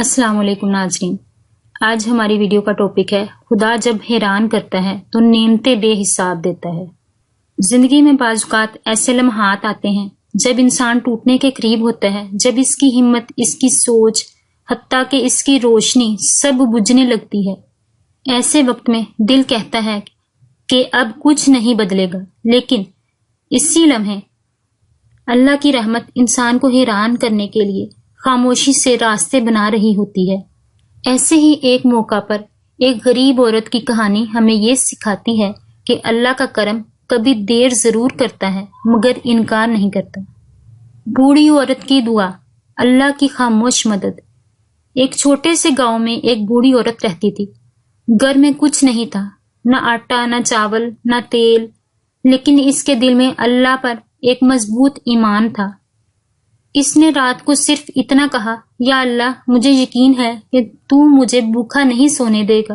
السلام علیکم ناظرین، آج ہماری ویڈیو کا ٹاپک ہے خدا جب حیران کرتا ہے تو نعمتیں بے حساب دیتا ہے۔ زندگی میں بعض اوقات ایسے لمحات آتے ہیں جب انسان ٹوٹنے کے قریب ہوتا ہے، جب اس کی ہمت، اس کی سوچ، حتیٰ کہ اس کی روشنی سب بجھنے لگتی ہے۔ ایسے وقت میں دل کہتا ہے کہ اب کچھ نہیں بدلے گا، لیکن اسی لمحے اللہ کی رحمت انسان کو حیران کرنے کے لیے خاموشی سے راستے بنا رہی ہوتی ہے۔ ایسے ہی ایک موقع پر ایک غریب عورت کی کہانی ہمیں یہ سکھاتی ہے کہ اللہ کا کرم کبھی دیر ضرور کرتا ہے مگر انکار نہیں کرتا۔ بوڑھی عورت کی دعا، اللہ کی خاموش مدد۔ ایک چھوٹے سے گاؤں میں ایک بوڑھی عورت رہتی تھی۔ گھر میں کچھ نہیں تھا، نہ آٹا، نہ چاول، نہ تیل، لیکن اس کے دل میں اللہ پر ایک مضبوط ایمان تھا۔ اس نے رات کو صرف اتنا کہا، یا اللہ، مجھے یقین ہے کہ تو مجھے بھوکا نہیں سونے دے گا۔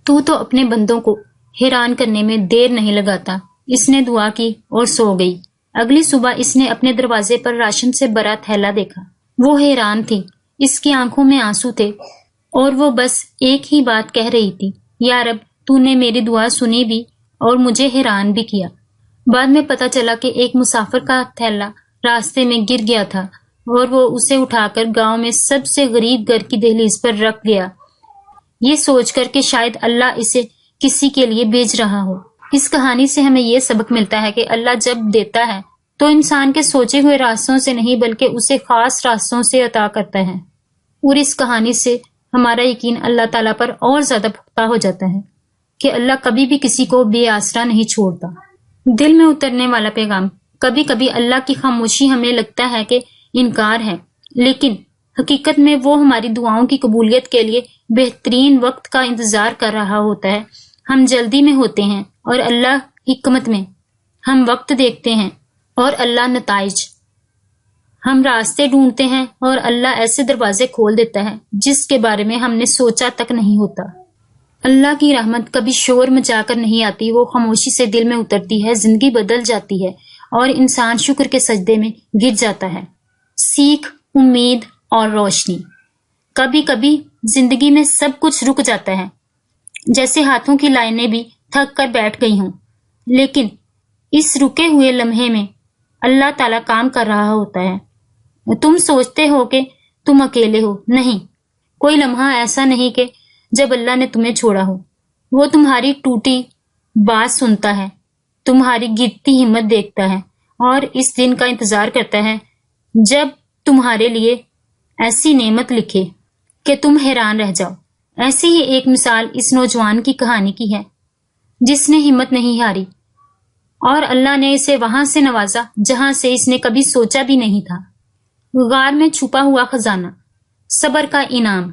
تو اپنے بندوں کو حیران کرنے میں دیر نہیں لگاتا۔ اس نے دعا کی اور سو گئی۔ اگلی صبح اس نے اپنے دروازے پر راشن سے بھرا تھیلا دیکھا۔ وہ حیران تھی، اس کی آنکھوں میں آنسو تھے اور وہ بس ایک ہی بات کہہ رہی تھی، یا رب، تو نے میری دعا سنی بھی اور مجھے حیران بھی کیا۔ بعد میں پتا چلا کہ ایک مسافر کا تھیلا راستے میں گر گیا تھا اور وہ اسے اٹھا کر گاؤں میں سب سے غریب گھر کی دہلیز پر رکھ گیا، یہ سوچ کر کہ شاید اللہ اسے کسی کے لیے بھیج رہا ہو۔ اس کہانی سے ہمیں یہ سبق ملتا ہے کہ اللہ جب دیتا ہے تو انسان کے سوچے ہوئے راستوں سے نہیں بلکہ اسے خاص راستوں سے عطا کرتا ہے، اور اس کہانی سے ہمارا یقین اللہ تعالیٰ پر اور زیادہ پختہ ہو جاتا ہے کہ اللہ کبھی بھی کسی کو بے آسرا نہیں چھوڑتا۔ دل میں اترنے والا پیغام۔ کبھی کبھی اللہ کی خاموشی ہمیں لگتا ہے کہ انکار ہے، لیکن حقیقت میں وہ ہماری دعاؤں کی قبولیت کے لیے بہترین وقت کا انتظار کر رہا ہوتا ہے۔ ہم جلدی میں ہوتے ہیں اور اللہ حکمت میں۔ ہم وقت دیکھتے ہیں اور اللہ نتائج۔ ہم راستے ڈھونڈتے ہیں اور اللہ ایسے دروازے کھول دیتا ہے جس کے بارے میں ہم نے سوچا تک نہیں ہوتا۔ اللہ کی رحمت کبھی شور مچا کر نہیں آتی، وہ خاموشی سے دل میں اترتی ہے، زندگی بدل جاتی ہے اور انسان شکر کے سجدے میں گر جاتا ہے۔ سیکھ، امید اور روشنی۔ کبھی کبھی زندگی میں سب کچھ رک جاتا ہے، جیسے ہاتھوں کی لائنیں بھی تھک کر بیٹھ گئی ہوں، لیکن اس رکے ہوئے لمحے میں اللہ تعالیٰ کام کر رہا ہوتا ہے۔ تم سوچتے ہو کہ تم اکیلے ہو، نہیں، کوئی لمحہ ایسا نہیں کہ جب اللہ نے تمہیں چھوڑا ہو۔ وہ تمہاری ٹوٹی بات سنتا ہے، تمہاری گرتی ہمت دیکھتا ہے اور اس دن کا انتظار کرتا ہے جب تمہارے لیے ایسی نعمت لکھے کہ تم حیران رہ جاؤ۔ ایسی ہی ایک مثال اس نوجوان کی کہانی کی ہے جس نے ہمت نہیں ہاری اور اللہ نے اسے وہاں سے نوازا جہاں سے اس نے کبھی سوچا بھی نہیں تھا۔ غار میں چھپا ہوا خزانہ، صبر کا انعام۔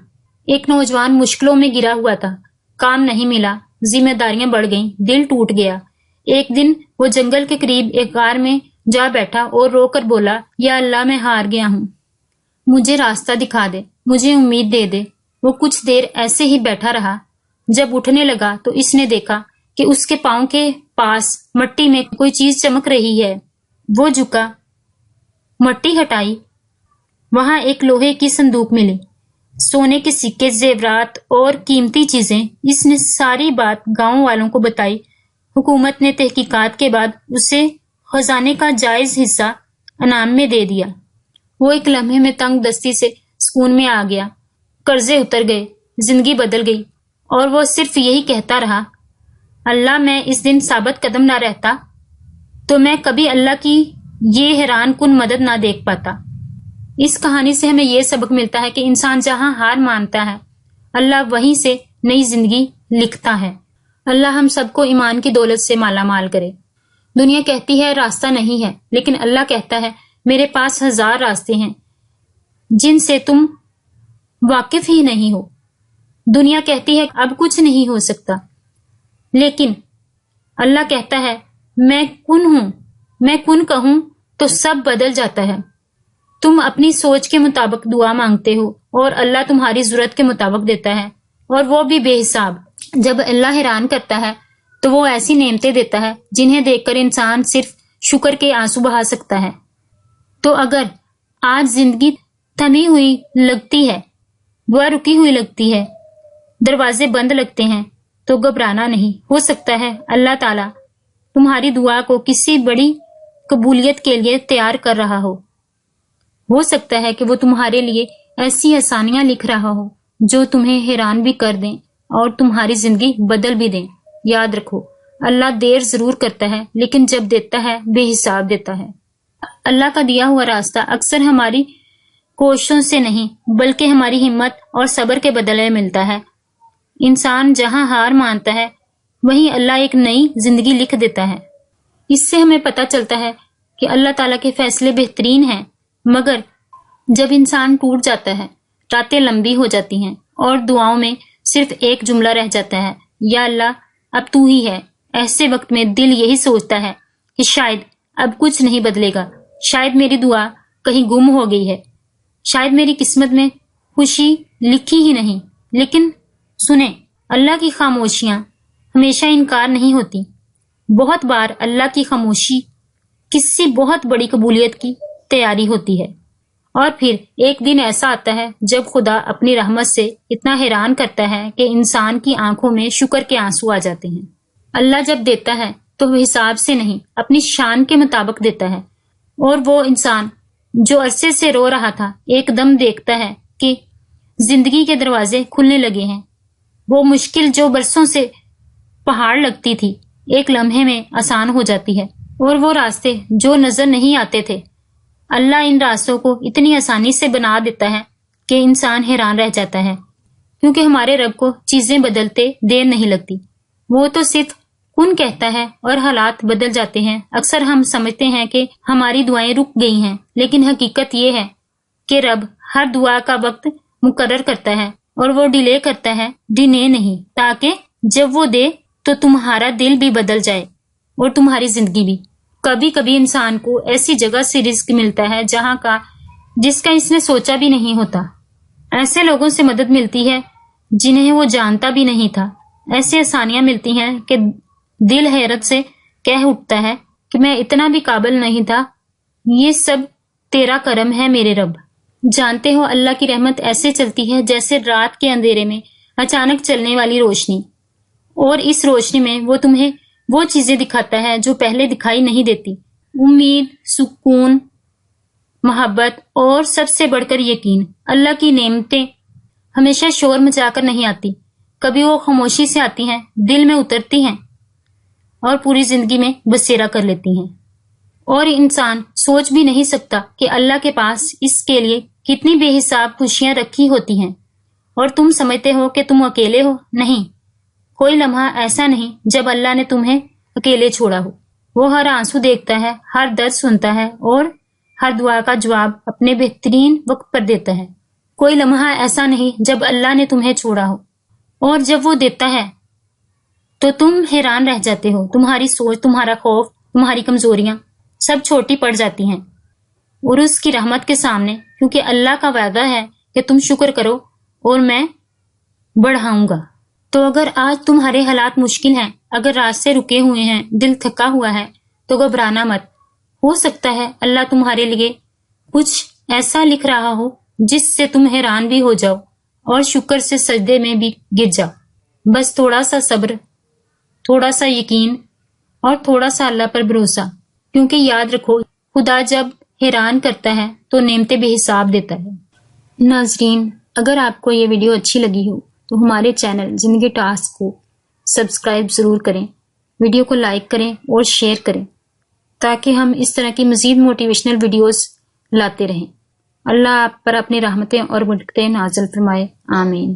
ایک نوجوان مشکلوں میں گرا ہوا تھا، کام نہیں ملا، ذمہ داریاں بڑھ گئیں، دل ٹوٹ گیا۔ ایک دن وہ جنگل کے قریب ایک غار میں جا بیٹھا اور رو کر بولا، یا اللہ، میں ہار گیا ہوں، مجھے راستہ دکھا دے، مجھے امید دے دے۔ وہ کچھ دیر ایسے ہی بیٹھا رہا۔ جب اٹھنے لگا تو اس نے دیکھا کہ اس کے پاؤں کے پاس مٹی میں کوئی چیز چمک رہی ہے۔ وہ جھکا، مٹی ہٹائی، وہاں ایک لوہے کی صندوق ملی، سونے کے سکے، زیورات اور قیمتی چیزیں۔ اس نے ساری بات گاؤں والوں کو بتائی۔ حکومت نے تحقیقات کے بعد اسے خزانے کا جائز حصہ انعام میں دے دیا۔ وہ ایک لمحے میں تنگ دستی سے سکون میں آ گیا، قرضے اتر گئے، زندگی بدل گئی، اور وہ صرف یہی کہتا رہا، اللہ، میں اس دن ثابت قدم نہ رہتا تو میں کبھی اللہ کی یہ حیران کن مدد نہ دیکھ پاتا۔ اس کہانی سے ہمیں یہ سبق ملتا ہے کہ انسان جہاں ہار مانتا ہے، اللہ وہیں سے نئی زندگی لکھتا ہے۔ اللہ ہم سب کو ایمان کی دولت سے مالا مال کرے۔ دنیا کہتی ہے راستہ نہیں ہے، لیکن اللہ کہتا ہے میرے پاس 1000 راستے ہیں جن سے تم واقف ہی نہیں ہو۔ دنیا کہتی ہے اب کچھ نہیں ہو سکتا، لیکن اللہ کہتا ہے میں کن ہوں، میں کن کہوں تو سب بدل جاتا ہے۔ تم اپنی سوچ کے مطابق دعا مانگتے ہو اور اللہ تمہاری ضرورت کے مطابق دیتا ہے، اور وہ بھی بے حساب۔ جب اللہ حیران کرتا ہے تو وہ ایسی نعمتیں دیتا ہے جنہیں دیکھ کر انسان صرف شکر کے آنسو بہا سکتا ہے۔ تو اگر آج زندگی تھمی ہوئی لگتی ہے، دعا رکی ہوئی لگتی ہے، دروازے بند لگتے ہیں، تو گھبرانا نہیں۔ ہو سکتا ہے اللہ تعالیٰ تمہاری دعا کو کسی بڑی قبولیت کے لیے تیار کر رہا ہو سکتا ہے کہ وہ تمہارے لیے ایسی آسانیاں لکھ رہا ہو جو تمہیں حیران بھی کر دیں اور تمہاری زندگی بدل بھی دیں۔ یاد رکھو، اللہ دیر ضرور کرتا ہے لیکن جب دیتا ہے بے حساب دیتا ہے۔ اللہ کا دیا ہوا راستہ اکثر ہماری کوششوں سے نہیں بلکہ ہماری ہمت اور صبر کے بدلے ملتا ہے۔ انسان جہاں ہار مانتا ہے وہیں اللہ ایک نئی زندگی لکھ دیتا ہے۔ اس سے ہمیں پتہ چلتا ہے کہ اللہ تعالیٰ کے فیصلے بہترین ہیں، مگر جب انسان ٹوٹ جاتا ہے، راتیں لمبی ہو جاتی ہیں اور دعاؤں میں صرف ایک جملہ رہ جاتا ہے، یا اللہ اب تو ہی ہے، ایسے وقت میں دل یہی سوچتا ہے کہ شاید اب کچھ نہیں بدلے گا، شاید میری دعا کہیں گم ہو گئی ہے، شاید میری قسمت میں خوشی لکھی ہی نہیں۔ لیکن سنیں، اللہ کی خاموشیاں ہمیشہ انکار نہیں ہوتی۔ بہت بار اللہ کی خاموشی کسی بہت بڑی قبولیت کی تیاری ہوتی ہے، اور پھر ایک دن ایسا آتا ہے جب خدا اپنی رحمت سے اتنا حیران کرتا ہے کہ انسان کی آنکھوں میں شکر کے آنسو آ جاتے ہیں۔ اللہ جب دیتا ہے تو حساب سے نہیں، اپنی شان کے مطابق دیتا ہے، اور وہ انسان جو عرصے سے رو رہا تھا ایک دم دیکھتا ہے کہ زندگی کے دروازے کھلنے لگے ہیں۔ وہ مشکل جو برسوں سے پہاڑ لگتی تھی ایک لمحے میں آسان ہو جاتی ہے، اور وہ راستے جو نظر نہیں آتے تھے اللہ ان راستوں کو اتنی آسانی سے بنا دیتا ہے کہ انسان حیران رہ جاتا ہے، کیونکہ ہمارے رب کو چیزیں بدلتے دیر نہیں لگتی۔ وہ تو صرف کن کہتا ہے اور حالات بدل جاتے ہیں۔ اکثر ہم سمجھتے ہیں کہ ہماری دعائیں رک گئی ہیں، لیکن حقیقت یہ ہے کہ رب ہر دعا کا وقت مقرر کرتا ہے، اور وہ ڈیلے کرتا ہے، ڈینے نہیں، تاکہ جب وہ دے تو تمہارا دل بھی بدل جائے اور تمہاری زندگی بھی۔ کبھی کبھی انسان کو ایسی جگہ سے رزق ملتا ہے جس کا اس نے سوچا بھی نہیں ہوتا۔ ایسے لوگوں سے مدد ملتی ہے جنہیں وہ جانتا بھی نہیں تھا۔ ایسی آسانیاں ملتی ہیں کہ دل حیرت سے کہہ اٹھتا ہے کہ میں اتنا بھی قابل نہیں تھا، یہ سب تیرا کرم ہے میرے رب۔ جانتے ہو اللہ کی رحمت ایسے چلتی ہے جیسے رات کے اندھیرے میں اچانک چلنے والی روشنی، اور اس روشنی میں وہ تمہیں وہ چیزیں دکھاتا ہے جو پہلے دکھائی نہیں دیتی۔ امید، سکون، محبت اور سب سے بڑھ کر یقین۔ اللہ کی نعمتیں ہمیشہ شور مچا کر نہیں آتی، کبھی وہ خاموشی سے آتی ہیں، دل میں اترتی ہیں اور پوری زندگی میں بسیرا کر لیتی ہیں۔ اور انسان سوچ بھی نہیں سکتا کہ اللہ کے پاس اس کے لیے کتنی بے حساب خوشیاں رکھی ہوتی ہیں، اور تم سمجھتے ہو کہ تم اکیلے ہو۔ نہیں، کوئی لمحہ ایسا نہیں جب اللہ نے تمہیں اکیلے چھوڑا ہو۔ وہ ہر آنسو دیکھتا ہے، ہر درد سنتا ہے، اور ہر دعا کا جواب اپنے بہترین وقت پر دیتا ہے۔ کوئی لمحہ ایسا نہیں جب اللہ نے تمہیں چھوڑا ہو، اور جب وہ دیتا ہے تو تم حیران رہ جاتے ہو۔ تمہاری سوچ، تمہارا خوف، تمہاری کمزوریاں سب چھوٹی پڑ جاتی ہیں اور اس کی رحمت کے سامنے، کیونکہ اللہ کا وعدہ ہے کہ تم شکر کرو اور میں بڑھاؤں گا۔ تو اگر آج تمہارے حالات مشکل ہیں، اگر راستے رکے ہوئے ہیں، دل تھکا ہوا ہے، تو گھبرانا مت۔ ہو سکتا ہے اللہ تمہارے لیے کچھ ایسا لکھ رہا ہو جس سے تم حیران بھی ہو جاؤ اور شکر سے سجدے میں بھی گر جاؤ۔ بس تھوڑا سا صبر، تھوڑا سا یقین اور تھوڑا سا اللہ پر بھروسہ، کیونکہ یاد رکھو خدا جب حیران کرتا ہے تو نعمتیں بے حساب دیتا ہے۔ ناظرین، اگر آپ کو یہ ویڈیو اچھی لگی ہو تو ہمارے چینل زندگی ٹاسک کو سبسکرائب ضرور کریں، ویڈیو کو لائک کریں اور شیئر کریں تاکہ ہم اس طرح کی مزید موٹیویشنل ویڈیوز لاتے رہیں۔ اللہ آپ پر اپنی رحمتیں اور برکتیں نازل فرمائے، آمین۔